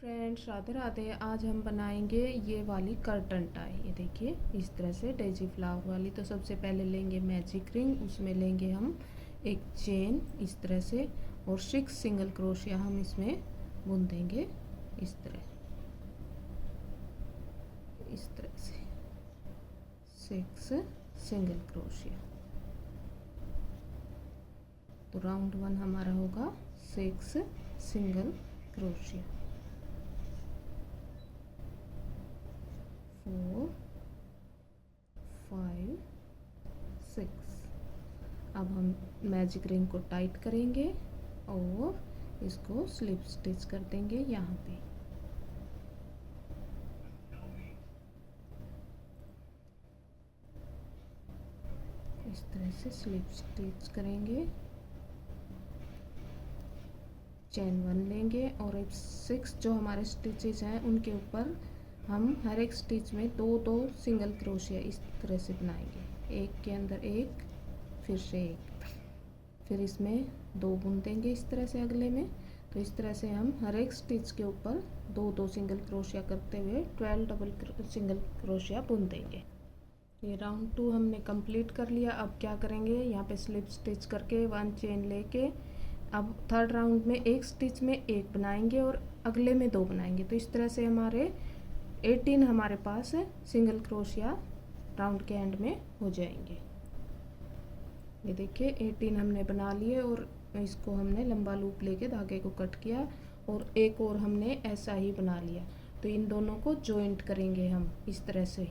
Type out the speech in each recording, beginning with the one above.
Friends, Radhe Radhe. आज हम बनाएंगे ये वाली कर्टन टाई। ये देखिए इस तरह से डेजी फ्लावर वाली। तो सबसे पहले लेंगे मैजिक रिंग, उसमें लेंगे हम एक चेन इस तरह से और 6 सिंगल क्रोशिया हम इसमें बुन देंगे इस तरह से 6 सिंगल क्रोशिया। तो राउंड 1 हमारा होगा 6 सिंगल क्रोशिया। 4 5 6। अब हम मैजिक रिंग को टाइट करेंगे और इसको स्लिप स्टिच कर देंगे यहाँ पे। इस तरह से स्लिप स्टिच करेंगे। चेन 1 लेंगे और एक 6 जो हमारे स्टिचेस हैं उनके ऊपर हम हर एक स्टिच में दो दो सिंगल क्रोशिया इस तरह से बनाएंगे। एक के अंदर एक, फिर से एक, फिर इसमें 2 बुन देंगे इस तरह से अगले में। तो इस तरह से हम हर एक स्टिच के ऊपर दो दो सिंगल क्रोशिया करते हुए 12 डबल सिंगल क्रोशिया बुन देंगे। ये राउंड 2 हमने कंप्लीट कर लिया। अब क्या करेंगे, यहाँ पे स्लिप स्टिच करके 1 चेन लेके अब थर्ड राउंड में एक स्टिच में एक बनाएंगे और अगले में 2 बनाएंगे। तो इस तरह से हमारे 18 हमारे पास सिंगल क्रोशिया राउंड के एंड में हो जाएंगे। ये देखिए 18 हमने बना लिए और इसको हमने लंबा लूप लेके धागे को कट किया और एक और हमने ऐसा ही बना लिया। तो इन दोनों को जॉइंट करेंगे हम इस तरह से।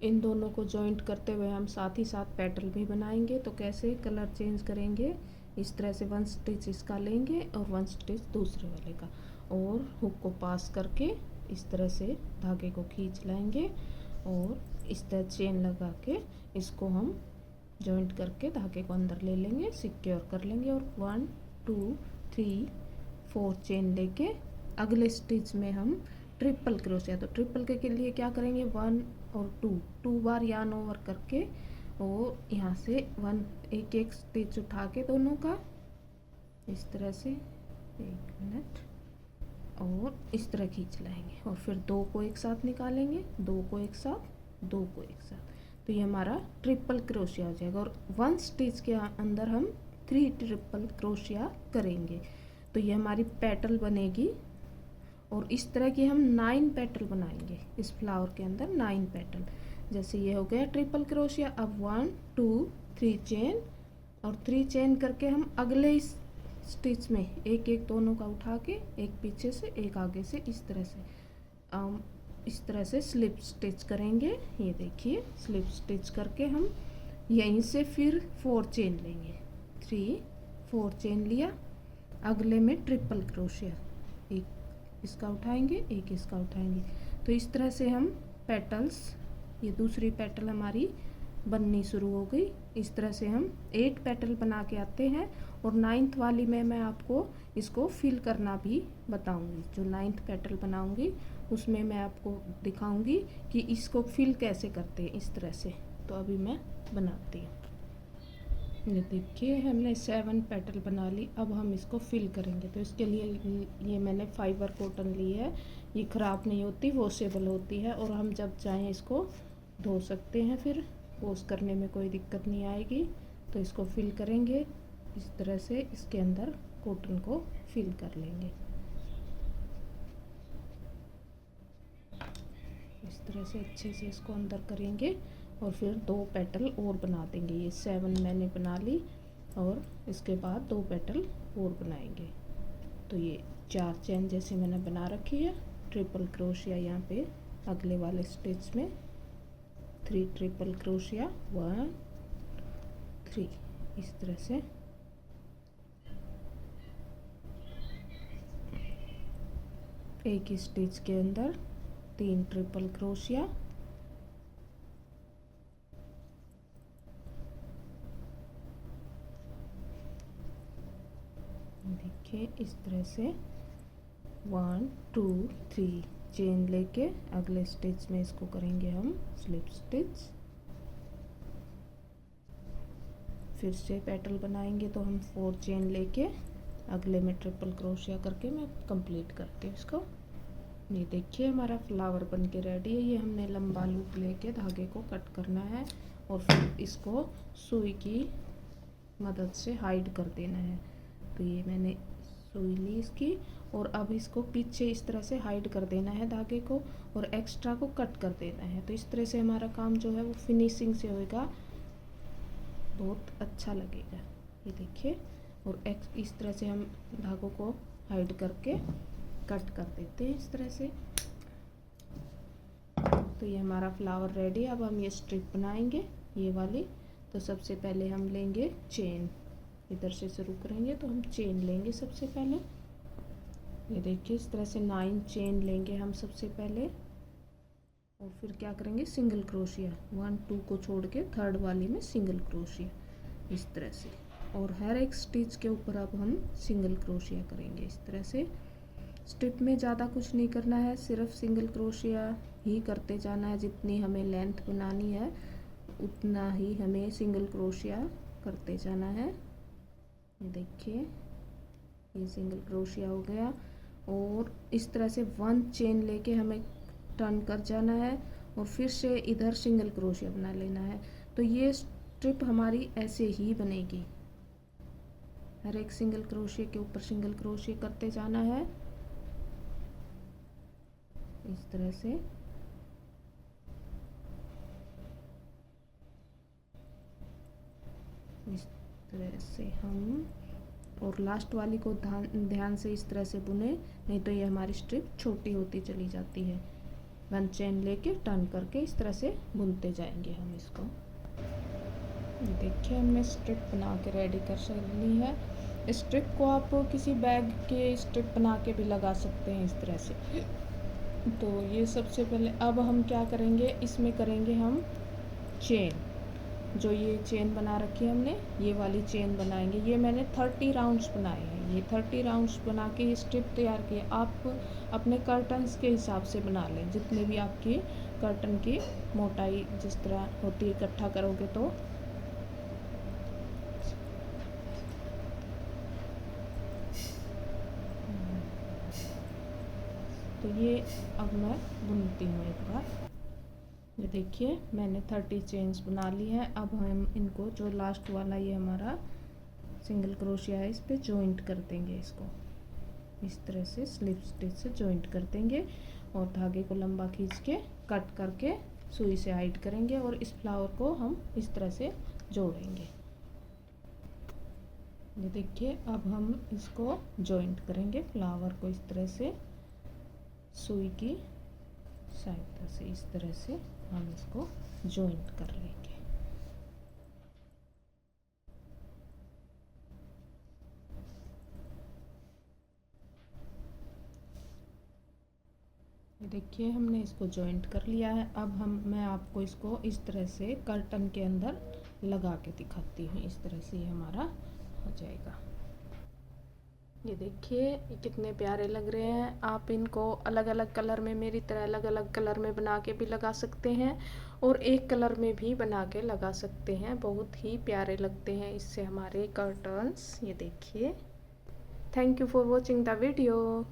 इन दोनों को जॉइंट करते हुए हम साथ ही साथ पेटल भी बनाएंगे। तो कैसे, कलर चेंज करेंगे इस तरह से। 1 स्टिच इसका लेंगे और 1 स्टिच दूसरे वाले का और हुक को पास करके इस तरह से धागे को खींच लाएंगे और इस तरह चेन लगा के इसको हम जॉइंट करके धागे को अंदर ले लेंगे, सिक्योर कर लेंगे और 1 2 3 4 चेन लेके अगले स्टिच में हम ट्रिपल क्रोशिया। तो ट्रिपल के लिए क्या करेंगे, 1 और 2 बार यार्न ओवर करके और यहाँ से 1 एक एक स्टिच उठा के दोनों का इस तरह से 1 मिनट और इस तरह खींच लाएंगे और फिर 2 को एक साथ निकालेंगे, 2 को एक साथ, 2 को एक साथ। तो ये हमारा ट्रिपल क्रोशिया हो जाएगा और 1 स्टिच के अंदर हम 3 ट्रिपल क्रोशिया करेंगे। तो ये हमारी पेटल बनेगी और इस तरह की हम 9 पेटल बनाएंगे इस फ्लावर के अंदर। 9 पेटल। जैसे ये हो गया ट्रिपल क्रोशिया। अब 1 2 3 चेन और 3 चेन करके हम अगले इस स्टिच में एक एक दोनों का उठा के एक पीछे से एक आगे से इस तरह से स्लिप स्टिच करेंगे। ये देखिए स्लिप स्टिच करके हम यहीं से फिर 4 चेन लेंगे। 3 4 चेन लिया, अगले में ट्रिपल क्रोशिया, एक इसका उठाएंगे, एक इसका उठाएंगे। तो इस तरह से हम पेटल्स, ये दूसरी पेटल हमारी बननी शुरू हो गई। इस तरह से हम 8 पेटल बना के आते हैं और 9th वाली में मैं आपको इसको फिल करना भी बताऊंगी। जो 9th पेटल बनाऊंगी उसमें मैं आपको दिखाऊंगी कि इसको फिल कैसे करते हैं इस तरह से। तो अभी मैं बनाती हूँ। ये देखिए हमने 7 पेटल बना ली। अब हम इसको फिल करेंगे। तो इसके लिए ये मैंने फाइबर कॉटन ली है। ये ख़राब नहीं होती, वॉशेबल होती है और हम जब चाहें इसको धो सकते हैं, फिर वॉश करने में कोई दिक्कत नहीं आएगी। तो इसको फिल करेंगे इस तरह से, इसके अंदर कॉटन को फिल कर लेंगे इस तरह से अच्छे से इसको अंदर करेंगे और फिर 2 पेटल और बना देंगे। ये 7 मैंने बना ली और इसके बाद 2 पेटल और बनाएंगे। तो ये 4 चेन जैसे मैंने बना रखी है। ट्रिपल क्रोशिया यहाँ पे अगले वाले स्टिच में 3 ट्रिपल क्रोशिया, 1 3 इस तरह से। एक स्टिच के अंदर 3 ट्रिपल क्रोशिया, देखिए इस तरह से 1 2 3 चेन लेके अगले स्टिच में इसको करेंगे हम स्लिप स्टिच। फिर से पेटल बनाएंगे तो हम 4 चेन लेके अगले में ट्रिपल क्रोशिया करके मैं कंप्लीट करती हूँ इसको। ये देखिए हमारा फ्लावर बन के रेडी है। ये हमने लंबा लूप लेके धागे को कट करना है और फिर इसको सुई की मदद से हाइड कर देना है। तो ये मैंने सुई ली इसकी और अब इसको पीछे इस तरह से हाइड कर देना है धागे को और एक्स्ट्रा को कट कर देना है। तो इस तरह से हमारा काम जो है वो फिनिशिंग से होएगा, बहुत अच्छा लगेगा। ये देखिए, और इस तरह से हम धागों को हाइड करके कट कर देते हैं इस तरह से। तो ये हमारा फ्लावर रेडी है। अब हम ये स्ट्रिप बनाएंगे ये वाली। तो सबसे पहले हम लेंगे चेन, इधर से शुरू करेंगे तो हम चेन लेंगे सबसे पहले। ये देखिए इस तरह से 9 चेन लेंगे हम सबसे पहले और फिर क्या करेंगे, सिंगल क्रोशिया 1 2 को छोड़ के थर्ड वाली में सिंगल क्रोशिया इस तरह से। और हर एक स्टिच के ऊपर अब हम सिंगल क्रोशिया करेंगे इस तरह से। स्ट्रिप में ज़्यादा कुछ नहीं करना है, सिर्फ सिंगल क्रोशिया ही करते जाना है। जितनी हमें लेंथ बनानी है उतना ही हमें सिंगल क्रोशिया करते जाना है। ये देखिए ये सिंगल क्रोशिया हो गया और इस तरह से 1 चेन लेके हमें टर्न कर जाना है और फिर से इधर सिंगल क्रोशिया बना लेना है। तो ये स्ट्रिप हमारी ऐसे ही बनेगी, हर एक सिंगल क्रोशिया के ऊपर सिंगल क्रोशिया करते जाना है इस तरह से। इस तरह से हम, और लास्ट वाली को ध्यान से इस तरह से बुने, नहीं तो ये हमारी स्ट्रिप छोटी होती चली जाती है। 1 चेन लेके टर्न करके इस तरह से बुनते जाएंगे हम इसको। देखिए हमने स्ट्रिप बना के रेडी कर ली है। स्ट्रिप को आप किसी बैग के स्ट्रिप बना के भी लगा सकते हैं इस तरह से। तो ये सबसे पहले अब हम क्या करेंगे, इसमें करेंगे हम चेन। जो ये चेन बना रखी है हमने, ये वाली चेन बनाएंगे। ये मैंने 30 राउंड्स बनाए हैं। ये 30 राउंड्स बना के ये स्ट्रिप तैयार किए। आप अपने कर्टन्स के हिसाब से बना लें, जितने भी आपकी कर्टन की मोटाई जिस तरह होती है, इकट्ठा करोगे तो ये अब मैं बुनती हूँ एक बार। ये देखिए मैंने 30 चेन्स बना ली है। अब हम इनको, जो लास्ट वाला ये हमारा सिंगल क्रोशिया है, इस पे जॉइंट कर देंगे। इसको इस तरह से स्लिप स्टिच से जॉइंट कर देंगे और धागे को लंबा खींच के कट करके सुई से हाइड करेंगे और इस फ्लावर को हम इस तरह से जोड़ेंगे। ये देखिए अब हम इसको जॉइंट करेंगे फ्लावर को इस तरह से सुई की सहायता से। इस तरह से हम इसको जॉइंट कर लेंगे। देखिए हमने इसको जॉइंट कर लिया है। अब मैं आपको इसको इस तरह से कर्टन के अंदर लगा के दिखाती हूँ। इस तरह से ये हमारा हो जाएगा। ये देखिए ये कितने प्यारे लग रहे हैं। आप इनको अलग अलग कलर में, मेरी तरह अलग अलग कलर में बना के भी लगा सकते हैं और एक कलर में भी बना के लगा सकते हैं। बहुत ही प्यारे लगते हैं इससे हमारे कर्टन्स। ये देखिए। Thank you for watching the video.